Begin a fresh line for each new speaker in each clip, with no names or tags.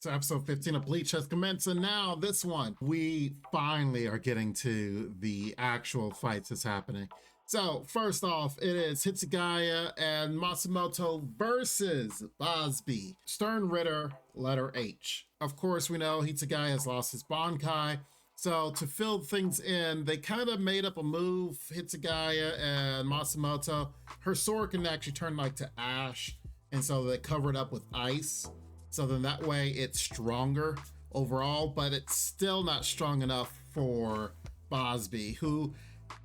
So episode 15 of Bleach has commenced, and now this one, we finally are getting to the actual fights that's happening. So first off, it is Hitsugaya and Matsumoto versus Basbi, Sternritter letter H. Of course, we know Hitsugaya has lost his Bankai, so to fill things in, they kind of made up a move, Hitsugaya and Matsumoto. Her sword can actually turn like to ash, and so they cover it up with ice. So then that way it's stronger overall, but it's still not strong enough for Basbi, who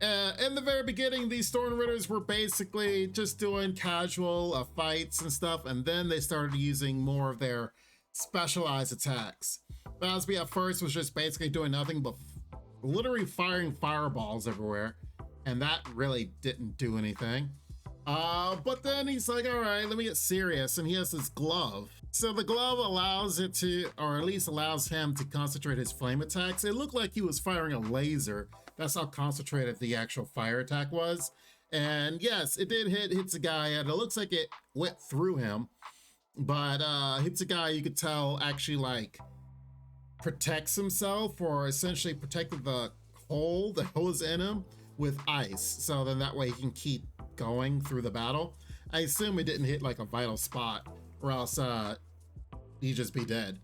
in the very beginning, these Sternritters were basically just doing casual fights and stuff, and then they started using more of their specialized attacks. Basbi at first was just basically doing nothing but literally firing fireballs everywhere, and that really didn't do anything. But then he's like, all right, let me get serious. And he has this glove. So the glove allows it to, or at least allows him to concentrate his flame attacks. It looked like he was firing a laser. That's how concentrated the actual fire attack was. And yes, it did hit Hitsugaya, and it looks like it went through him. But Hitsugaya, you could tell, actually like protects himself, or essentially protected the hole that was in him with ice. So then that way he can keep going through the battle. I assume it didn't hit like a vital spot, or else he'd just be dead.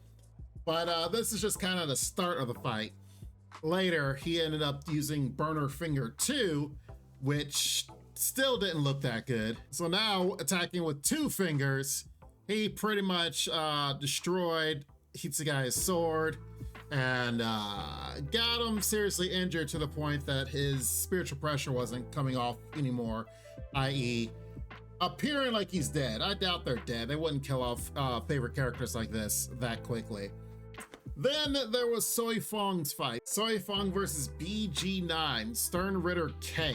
But this is just kind of the start of the fight. Later, he ended up using Burner Finger 2, which still didn't look that good. So now, attacking with 2 fingers, he pretty much destroyed Hitsugaya's sword and got him seriously injured to the point that his spiritual pressure wasn't coming off anymore, i.e. appearing like he's dead. I doubt they're dead. They wouldn't kill off favorite characters like this that quickly. Then there was Soifong's fight. Soifong versus BG9, Sternritter K.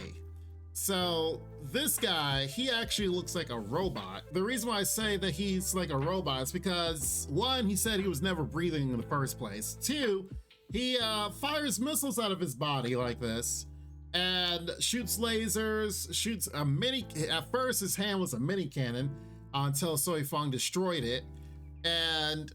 So this guy, he actually looks like a robot. The reason why I say that he's like a robot is because 1, he said he was never breathing in the first place. 2, he fires missiles out of his body like this and shoots lasers, shoots a mini, at first his hand was a mini cannon until Soifong destroyed it. And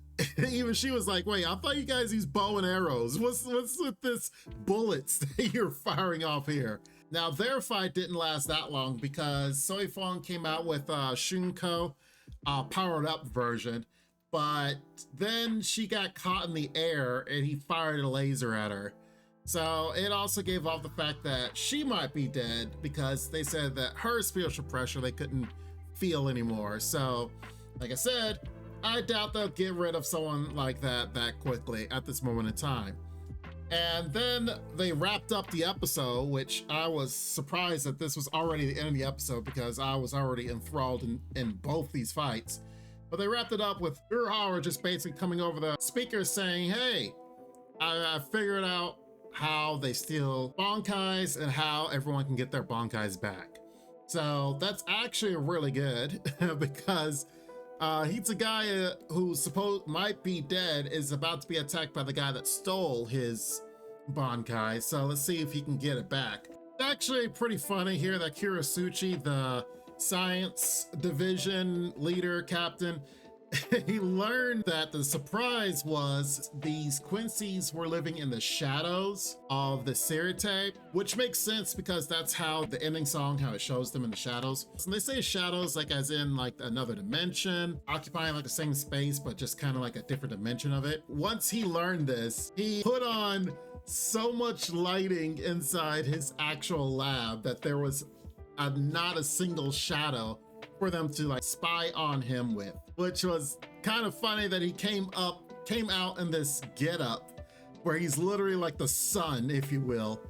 even she was like, wait, I thought you guys use bow and arrows. What's with this bullets that you're firing off here? Now, their fight didn't last that long because Soifong came out with Shunko powered up version, but then she got caught in the air and he fired a laser at her. So it also gave off the fact that she might be dead because they said that her spiritual pressure they couldn't feel anymore. So, like I said, I doubt they'll get rid of someone like that quickly at this moment in time. And then they wrapped up the episode, which I was surprised that this was already the end of the episode because I was already enthralled in both these fights. But they wrapped it up with Urahara just basically coming over the speaker saying, hey, I figured out how they steal Bankais and how everyone can get their Bankais back. So that's actually really good because Hitsugaya, who might be dead, is about to be attacked by the guy that stole his Bankai. So let's see if he can get it back. It's actually pretty funny here that Kurasuchi, the science division leader captain, he learned that the surprise was these Quincys were living in the shadows of the Sternritter, which makes sense because that's how the ending song, how it shows them in the shadows. So they say shadows like as in like another dimension, occupying like the same space, but just kind of like a different dimension of it. Once he learned this, he put on so much lighting inside his actual lab that there was not a single shadow for them to like spy on him with, which was kind of funny that he came out in this getup where he's literally like the sun, if you will.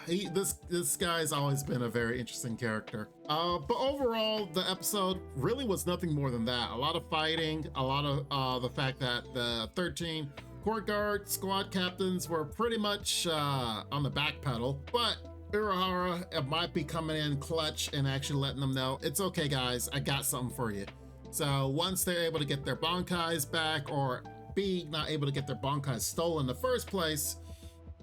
This guy's always been a very interesting character. But overall, the episode really was nothing more than that. A lot of fighting, a lot of the fact that the 13 court guard squad captains were pretty much on the back pedal, but Urahara might be coming in clutch and actually letting them know, it's okay guys, I got something for you. So once they're able to get their Bankais back, or B, not able to get their Bankais stolen in the first place,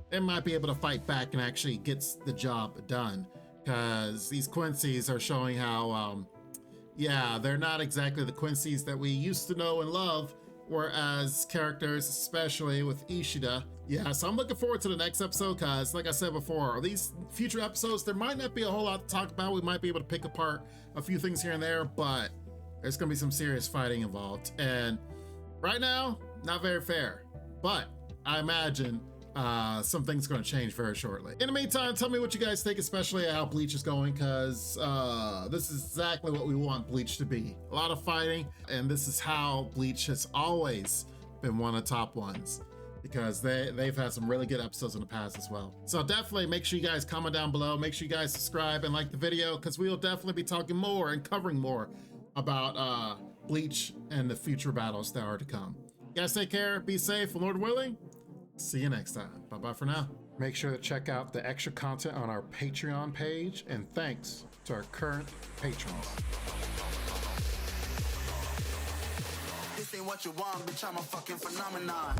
they might be able to fight back and actually gets the job done. Because these Quincys are showing how, yeah, they're not exactly the Quincys that we used to know and love whereas characters, especially with Ishida. Yeah, so I'm looking forward to the next episode because, like I said before, these future episodes, there might not be a whole lot to talk about. We might be able to pick apart a few things here and there, but there's gonna be some serious fighting involved. And right now, not very fair, but I imagine something's going to change very shortly. In the meantime, tell me what you guys think, especially how Bleach is going, because this is exactly what we want Bleach to be. A lot of fighting, and this is how Bleach has always been one of the top ones, because they've had some really good episodes in the past as well. So definitely make sure you guys comment down below, make sure you guys subscribe and like the video, because we will definitely be talking more and covering more about Bleach and the future battles that are to come. You guys take care, be safe, and Lord willing, see you next time. Bye-bye for now. Make sure to check out the extra content on our Patreon page, and thanks to our current patrons.
This ain't what you want, bitch, I'm a fucking phenomenon.